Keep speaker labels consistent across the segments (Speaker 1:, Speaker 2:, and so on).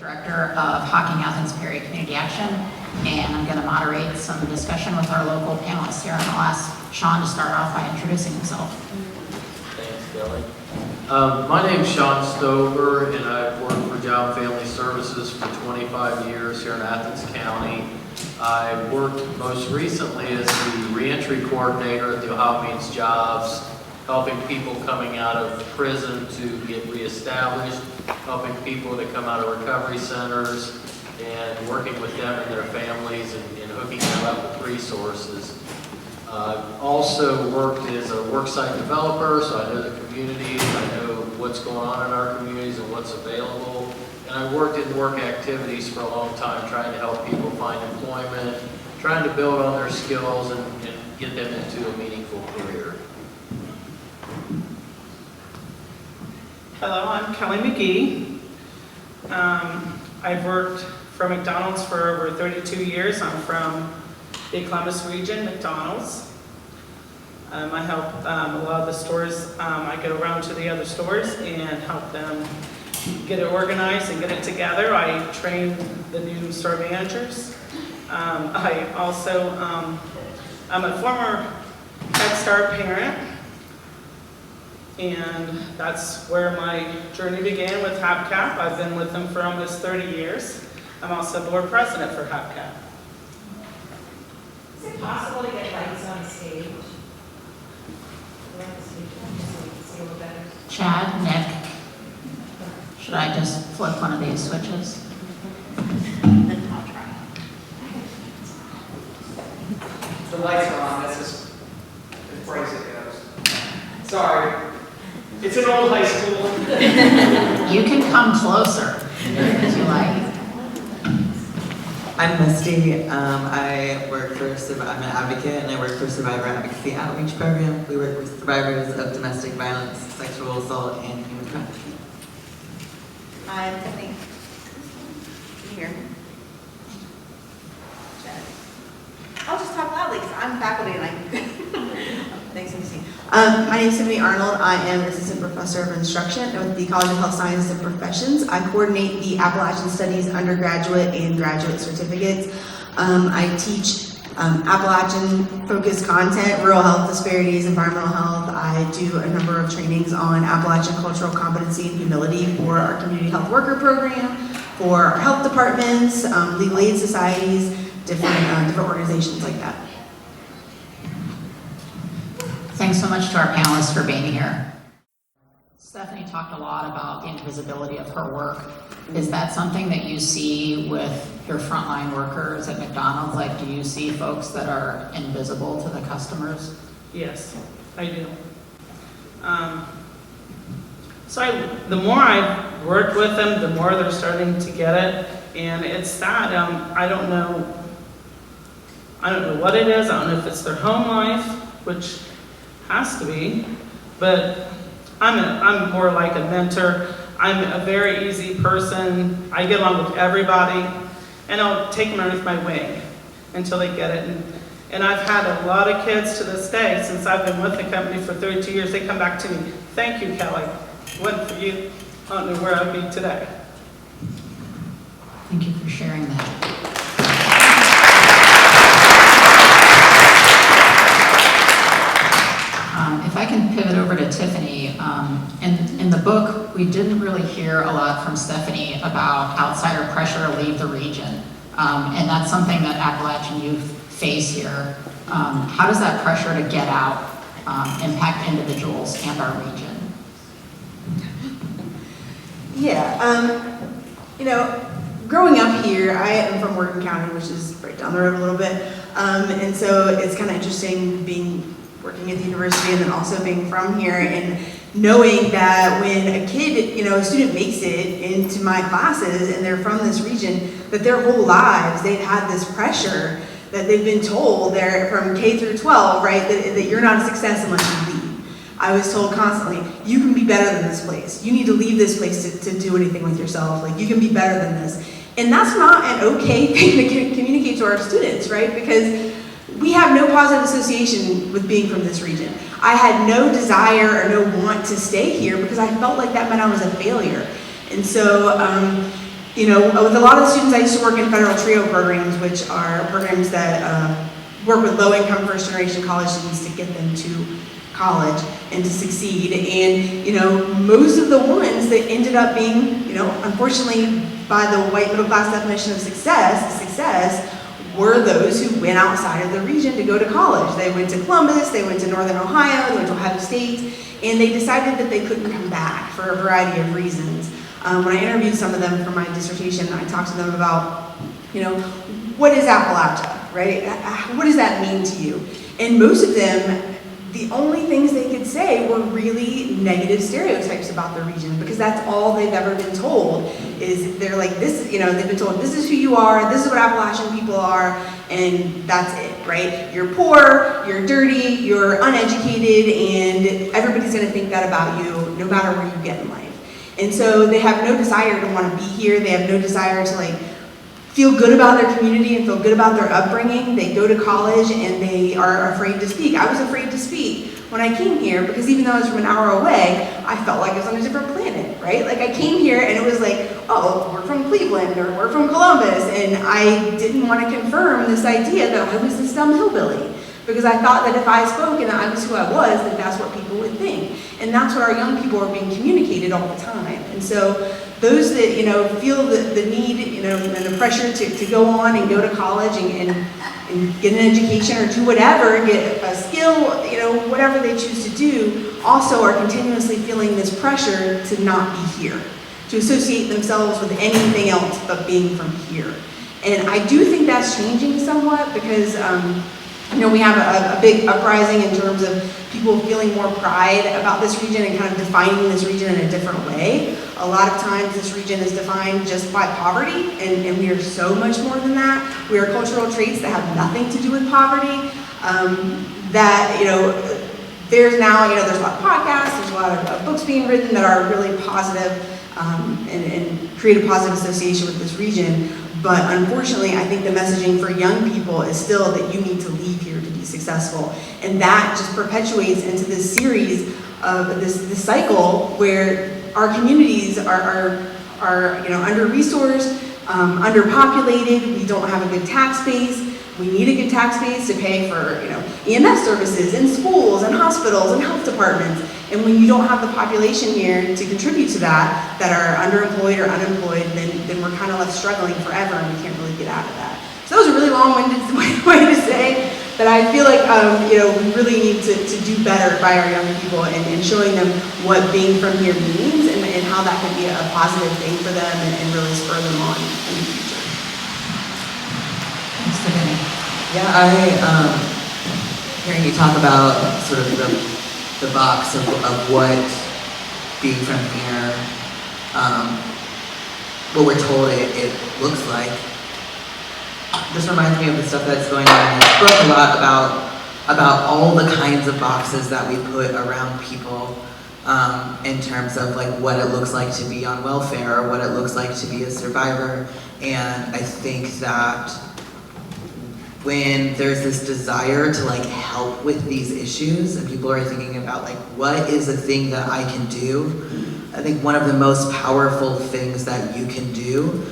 Speaker 1: Director of Hocking Athens Perry Community Action, and I'm going to moderate some discussion with our local panelists here. And I'll ask Shawn to start off by introducing himself.
Speaker 2: Thanks, Kelly. My name's Shawn Stover, and I've worked for Job and Family Services for 25 years here in Athens County. I worked most recently as the reentry coordinator at the OhioMeansJobs, helping people coming out of prison to get reestablished, helping people to come out of recovery centers, and working with them and their families and hooking them up with resources. Also worked as a worksite developer, so I know the communities, I know what's going on in our communities and what's available. And I worked in work activities for a long time, trying to help people find employment, trying to build on their skills and get them into a meaningful career.
Speaker 3: Hello, I'm Kelly McGhee. I've worked for McDonald's for over 32 years. I'm from the Columbus region, McDonald's. I help a lot of the stores. I go around to the other stores and help them get it organized and get it together. I train the new store managers. I also, I'm a former Head Start parent, and that's where my journey began with HABCAP. I've been with them for almost 30 years. I'm also board president for HABCAP.
Speaker 4: Is it possible to get lights on stage? See a little better.
Speaker 1: Chad, Nick, should I just flip one of these switches?
Speaker 4: I'll try.
Speaker 5: The lights are on, that's just as bright as it goes. Sorry. It's an old high school.
Speaker 1: You can come closer if you like.
Speaker 6: I'm Misty. I work for I'm an advocate, and I work for Survivor Advocacy Outreach Program. We work with survivors of domestic violence, sexual assault, and human trafficking.
Speaker 4: I'm Tiffany. Can you hear me? I'll just talk loudly because I'm faculty and I. Thanks, Misty. My name is Tiffany Arnold. I am an assistant professor of instruction with the College of Health Sciences and Professions. I coordinate the Appalachian Studies undergraduate and graduate certificates. I teach Appalachian-focused content, rural health disparities, environmental health. I do a number of trainings on Appalachian cultural competency and humility for our community health worker program, for our health departments, legal aid societies, different organizations like that.
Speaker 1: Thanks so much to our panelists for being here. Stephanie talked a lot about the invisibility of her work. Is that something that you see with your frontline workers at McDonald's? Like, do you see folks that are invisible to the customers?
Speaker 3: Yes, I do. The more I've worked with them, the more they're starting to get it, and it's sad. I don't know what it is. I don't know if it's their home life, which has to be, but I'm more like a mentor. I'm a very easy person. I get along with everybody, and I'll take them underneath my wing until they get it. And I've had a lot of kids to this day, since I've been with the company for 32 years, they come back to me, "Thank you, Kelly. If it wasn't for you, I don't know where I'd be today."
Speaker 1: Thank you for sharing that. If I can pivot over to Tiffany, in the book, we didn't really hear a lot from Stephanie about outsider pressure to leave the region. And that's something that Appalachian youth face here. How does that pressure to get out impact individuals and our region?
Speaker 7: Yeah, growing up here, I am from Hocking County, which is right down the road a little bit. And so it's kind of interesting working at the university and then also being from here and knowing that when a kid, a student makes it into my classes and they're from this region, that their whole lives they've had this pressure that they've been told they're from K through 12, right, that you're not a success unless you leave. I was told constantly, you can be better than this place. You need to leave this place to do anything with yourself. Like, you can be better than this. And that's not an okay thing to communicate to our students, right? Because we have no positive association with being from this region. I had no desire or no want to stay here because I felt like that meant I was a failure. And so you know, with a lot of the students, I used to work in federal TRIO programs, which are programs that work with low-income first-generation college students to get them to college and to succeed. And, you know, most of the ones that ended up being, you know, unfortunately, by the white middle-class definition of success were those who went outside of the region to go to college. They went to Columbus, they went to Northern Ohio, they went to Ohio State, and they decided that they couldn't come back for a variety of reasons. When I interviewed some of them for my dissertation, I talked to them about, you know, what is Appalachia, right? What does that mean to you? And most of them, the only things they could say were really negative stereotypes about the region, because that's all they've ever been told. Is they're like, this, you know, they've been told this is who you are, this is what Appalachian people are, and that's it, right? You're poor, you're dirty, you're uneducated, and everybody's gonna think that about you no matter where you get in life. And so they have no desire to want to be here. They have no desire to like feel good about their community and feel good about their upbringing. They go to college and they are afraid to speak. I was afraid to speak when I came here, because even though I was from an hour away, I felt like I was on a different planet, right? Like I came here and it was like, oh, we're from Cleveland or we're from Columbus. And I didn't want to confirm this idea that I was this dumb hillbilly, because I thought that if I spoke and I was who I was, then that's what people would think. And that's what our young people are being communicated all the time. And so those that, you know, feel the need, you know, and the pressure to go on and go to college and get an education or do whatever, get a skill, you know, whatever they choose to do, also are continuously feeling this pressure to not be here, to associate themselves with anything else but being from here. And I do think that's changing somewhat, because you know, we have a big uprising in terms of people feeling more pride about this region and kind of defining this region in a different way. A lot of times this region is defined just by poverty, and we are so much more than that. We are cultural traits that have nothing to do with poverty. That, you know, there's now, you know, there's a lot of podcasts, there's a lot of books being written that are really positive and create a positive association with this region. But unfortunately, I think the messaging for young people is still that you need to leave here to be successful. And that just perpetuates into this series of this cycle where our communities are you know, under-resourced, underpopulated, we don't have a good tax base. We need a good tax base to pay for, you know, EMS services in schools and hospitals and health departments. And when you don't have the population here to contribute to that are underemployed or unemployed, then we're kind of left struggling forever, and we can't really get out of that. So that was a really long-winded way to say, but I feel like, you know, we really need to do better by our young people and showing them what being from here means and how that can be a positive thing for them and really spur them on in the future.
Speaker 1: Thanks, Tiffany.
Speaker 6: Yeah, hearing you talk about sort of the box of what being from here, what we're told it looks like. This reminds me of the stuff that's going on in this book a lot about all the kinds of boxes that we put around people in terms of like what it looks like to be on welfare or what it looks like to be a survivor. And I think that when there's this desire to like help with these issues and people are thinking about like what is a thing that I can do, I think one of the most powerful things that you can do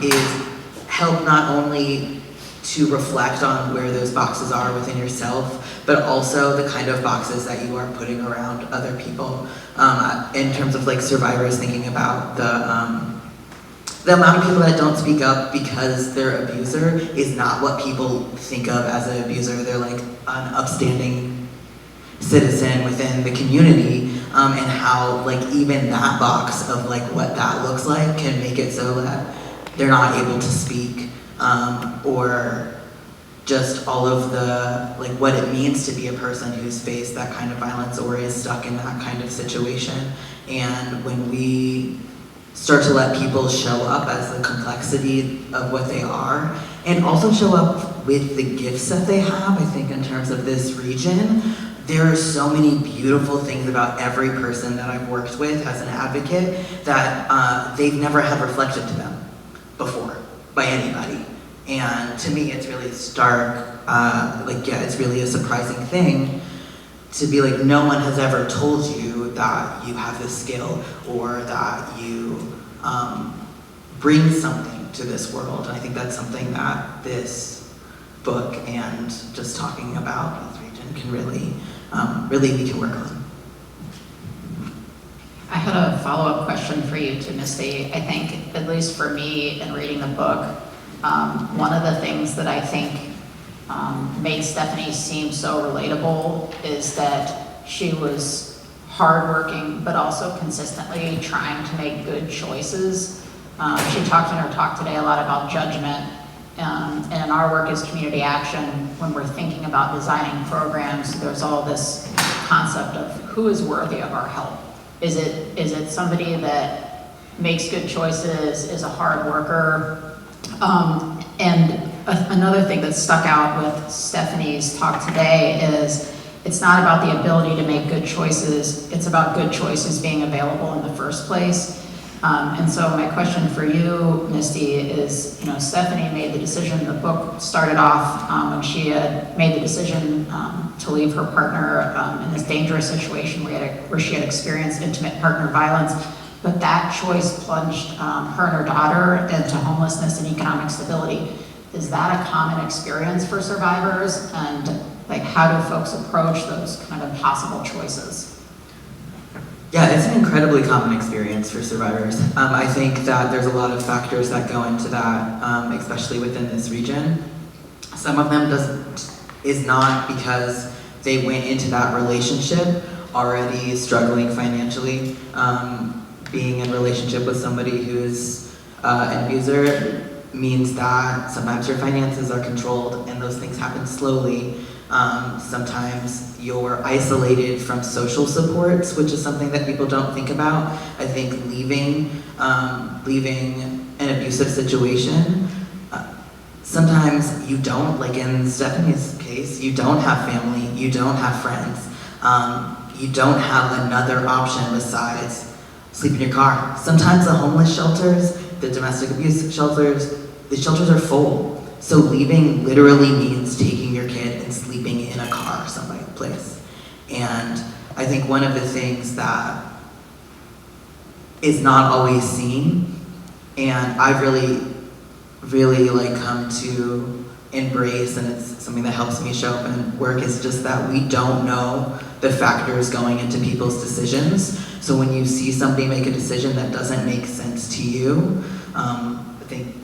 Speaker 6: is help not only to reflect on where those boxes are within yourself, but also the kind of boxes that you are putting around other people. In terms of like survivors thinking about the amount of people that don't speak up because their abuser is not what people think of as an abuser. They're like an upstanding citizen within the community, and how like even that box of like what that looks like can make it so that they're not able to speak, or just all of the, like what it means to be a person who's faced that kind of violence or is stuck in that kind of situation. And when we start to let people show up as the complexity of what they are, and also show up with the gifts that they have, I think in terms of this region, there are so many beautiful things about every person that I've worked with as an advocate that they've never had reflected to them before by anybody. And to me, it's really stark, it's really a surprising thing to be like, no one has ever told you that you have this skill or that you bring something to this world. And I think that's something that this book and just talking about this region can really, we can work on.
Speaker 1: I had a follow-up question for you too, Misty. I think, at least for me in reading the book, one of the things that I think made Stephanie seem so relatable is that she was hardworking, but also consistently trying to make good choices. She talked in her talk today a lot about judgment, and in our work as community action, when we're thinking about designing programs, there's all this concept of who is worthy of our help. Is it somebody that makes good choices, is a hard worker? Another thing that stuck out with Stephanie's talk today is it's not about the ability to make good choices, it's about good choices being available in the first place. And so my question for you, Misty, is, Stephanie made the decision, the book started off when she had made the decision to leave her partner in this dangerous situation where she had experienced intimate partner violence, but that choice plunged her and her daughter into homelessness and economic stability. Is that a common experience for survivors? And how do folks approach those kind of possible choices?
Speaker 6: Yeah, it's an incredibly common experience for survivors. I think that there's a lot of factors that go into that, especially within this region. Some of them is not because they went into that relationship already struggling financially. Being in a relationship with somebody who's an abuser means that sometimes your finances are controlled and those things happen slowly. Sometimes you're isolated from social supports, which is something that people don't think about. I think leaving an abusive situation, sometimes you don't, like in Stephanie's case, you don't have family, you don't have friends, you don't have another option besides sleep in your car. Sometimes the homeless shelters, the domestic abuse shelters, the shelters are full. So leaving literally means taking your kid and sleeping in a car someplace. And I think one of the things that is not always seen, and I've really come to embrace, and it's something that helps me show up and work, is just that we don't know the factors going into people's decisions. So when you see somebody make a decision that doesn't make sense to you, I think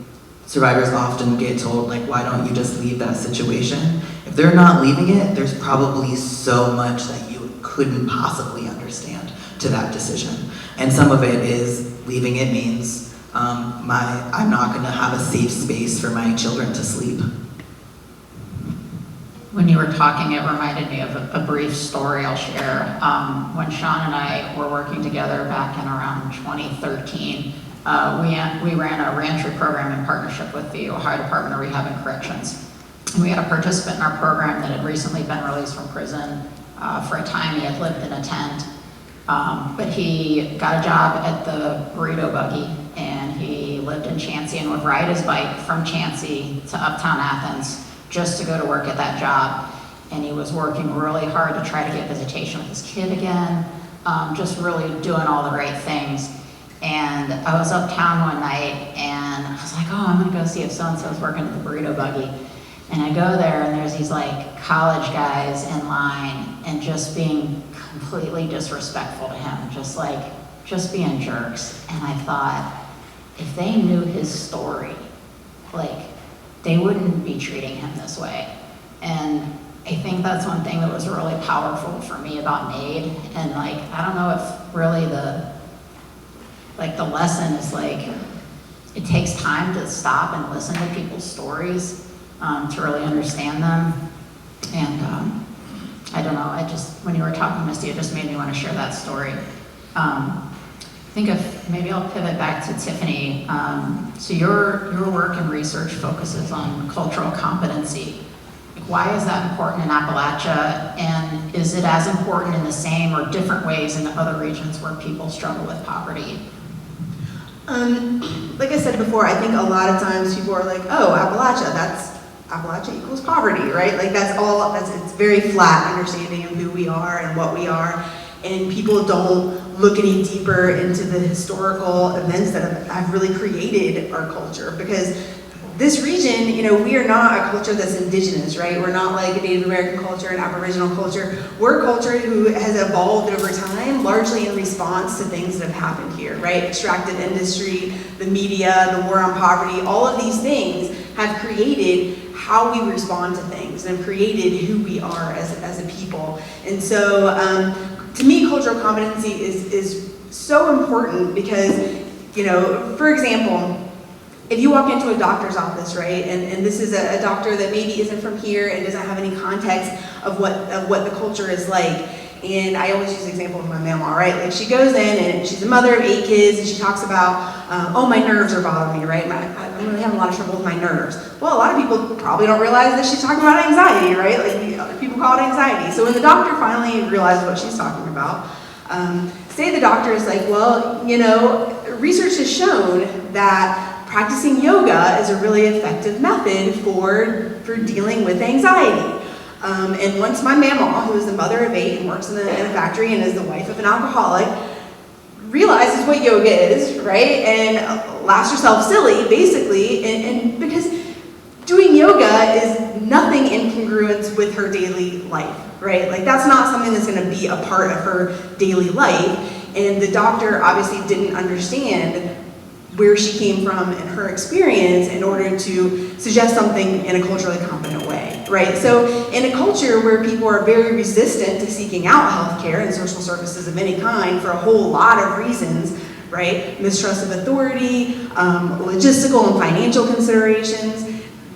Speaker 6: survivors often get told, why don't you just leave that situation? If they're not leaving it, there's probably so much that you couldn't possibly understand to that decision. And some of it is leaving it means I'm not gonna have a safe space for my children to sleep.
Speaker 1: When you were talking, it reminded me of a brief story I'll share. When Shawn and I were working together back in around 2013, we ran a reentry program in partnership with the Ohio Department of Rehab and Corrections. We had a participant in our program that had recently been released from prison. For a time, he had lived in a tent, but he got a job at the Burrito Buggy, and he lived in Chansey and would ride his bike from Chansey to uptown Athens just to go to work at that job. And he was working really hard to try to get visitation with his kid again, just really doing all the right things. And I was uptown one night, and I was like, oh, I'm gonna go see if so-and-so's working at the Burrito Buggy. And I go there, and there's these college guys in line, and just being completely disrespectful to him, just being jerks. And I thought, if they knew his story, they wouldn't be treating him this way. And I think that's one thing that was really powerful for me about MAID. And I don't know if really the lesson is it takes time to stop and listen to people's stories to really understand them. And I don't know, when you were talking, Misty, it just made me want to share that story. Maybe I'll pivot back to Tiffany. So your work and research focuses on cultural competency. Why is that important in Appalachia? And is it as important in the same or different ways in other regions where people struggle with poverty?
Speaker 7: Like I said before, I think a lot of times people are like, oh, Appalachia equals poverty, right? It's very flat understanding of who we are and what we are. And people don't look any deeper into the historical events that have really created our culture. Because this region, you know, we are not a culture that's indigenous, right? We're not like a Native American culture, an Aboriginal culture. We're a culture who has evolved over time, largely in response to things that have happened here, right? Extractive industry, the media, the war on poverty, all of these things have created how we respond to things and have created who we are as a people. And so, to me, cultural competency is so important because, you know, for example, if you walk into a doctor's office, right, and this is a doctor that maybe isn't from here and doesn't have any context of what the culture is like, and I always use the example of my mama, right? Like she goes in and she's a mother of 8 kids and she talks about, oh, my nerves are bothering me, right? I'm really having a lot of trouble with my nerves. Well, a lot of people probably don't realize that she's talking about anxiety, right? Like other people call it anxiety. So when the doctor finally realizes what she's talking about, say the doctor is like, well, you know, research has shown that practicing yoga is a really effective method for dealing with anxiety. And once my mama, who is the mother of 8 and works in a factory and is the wife of an alcoholic, realizes what yoga is, right, and laughs herself silly, basically, and because doing yoga is nothing in congruence with her daily life, right? Like that's not something that's going to be a part of her daily life. And the doctor obviously didn't understand where she came from and her experience in order to suggest something in a culturally competent way, right? So in a culture where people are very resistant to seeking out healthcare and social services of any kind for a whole lot of reasons, right? Mistrust of authority, logistical and financial considerations,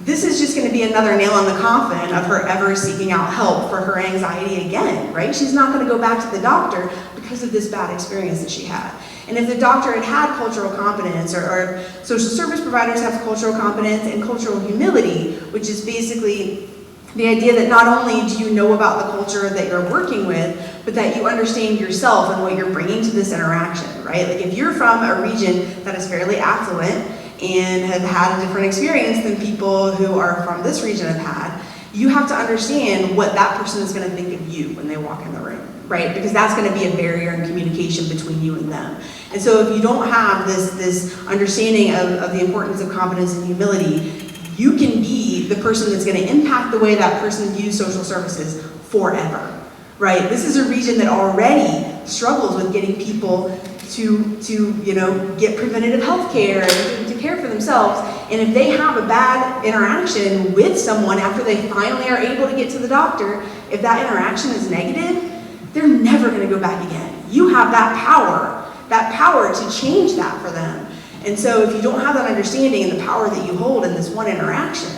Speaker 7: this is just going to be another nail in the coffin of her ever seeking out help for her anxiety again, right? She's not going to go back to the doctor because of this bad experience that she had. And if the doctor had had cultural competence, or social service providers have cultural competence and cultural humility, which is basically the idea that not only do you know about the culture that you're working with, but that you understand yourself and what you're bringing to this interaction, right? Like if you're from a region that is fairly affluent and have had a different experience than people who are from this region have had, you have to understand what that person is going to think of you when they walk in the room, right? Because that's going to be a barrier in communication between you and them. And so if you don't have this understanding of the importance of competence and humility, you can be the person that's going to impact the way that person views social services forever, right? This is a region that already struggles with getting people to you know, get preventative health care and to care for themselves. And if they have a bad interaction with someone after they finally are able to get to the doctor, if that interaction is negative, they're never going to go back again. You have that power to change that for them. And so if you don't have that understanding and the power that you hold in this one interaction,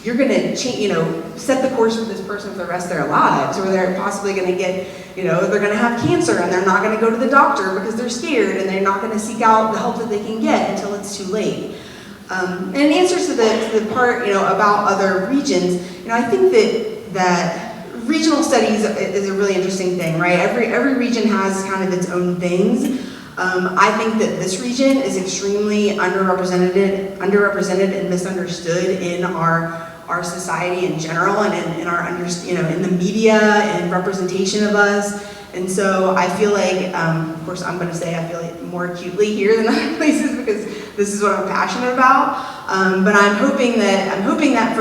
Speaker 7: you're going to change, you know, set the course for this person for the rest of their lives, or they're possibly going to get, you know, they're going to have cancer and they're not going to go to the doctor because they're scared and they're not going to seek out the help that they can get until it's too late. And in answer to the part, you know, about other regions, you know, I think that regional studies is a really interesting thing, right? Every region has kind of its own things. I think that this region is extremely underrepresented and misunderstood in our society in general, and in our you know, in the media and representation of us. And so I feel like, of course, I'm going to say I feel like more acutely here than other places because this is what I'm passionate about. But I'm hoping that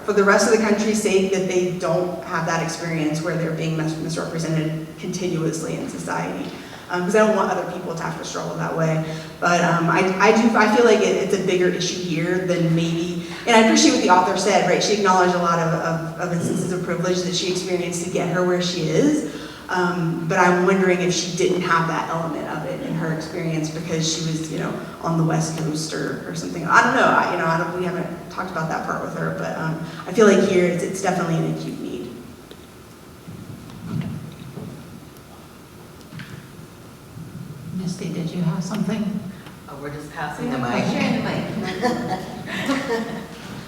Speaker 7: for the rest of the country's sake, that they don't have that experience where they're being misrepresented continuously in society. Because I don't want other people to have to struggle that way. But I feel like it's a bigger issue here than maybe, and I appreciate what the author said, right? She acknowledged a lot of instances of privilege that she experienced to get her where she is. But I'm wondering if she didn't have that element of it in her experience because she was, you know, on the West Coast or something. I don't know. We haven't talked about that part with her, but I feel like here it's definitely an acute need.
Speaker 1: Misty, did you have something?
Speaker 6: Oh, we're just passing the mic.
Speaker 4: Sharing the mic.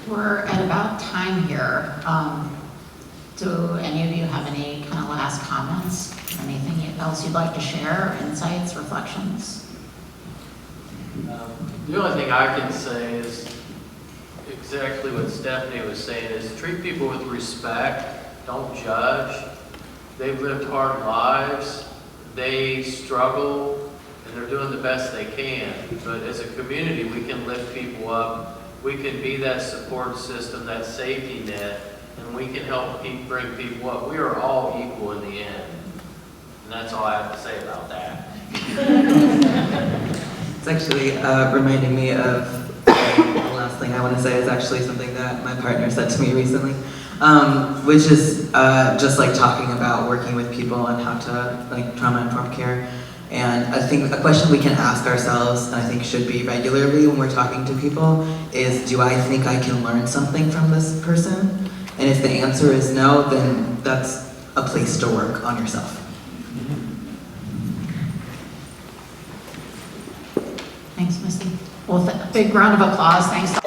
Speaker 1: We're at about time here. Do any of you have any kind of last comments? Anything else you'd like to share? Insights, reflections?
Speaker 2: The only thing I can say is exactly what Stephanie was saying, is treat people with respect, don't judge. They've lived hard lives, they struggle, and they're doing the best they can. But as a community, we can lift people up. We can be that support system, that safety net, and we can help bring people up. We are all equal in the end. And that's all I have to say about that.
Speaker 6: It's actually reminding me of the last thing I want to say is actually something that my partner said to me recently, which is just like talking about working with people and how to like trauma-informed care. And I think a question we can ask ourselves, and I think should be regularly when we're talking to people, is do I think I can learn something from this person? And if the answer is no, then that's a place to work on yourself.
Speaker 1: Thanks, Misty. Well, big round of applause. Thanks.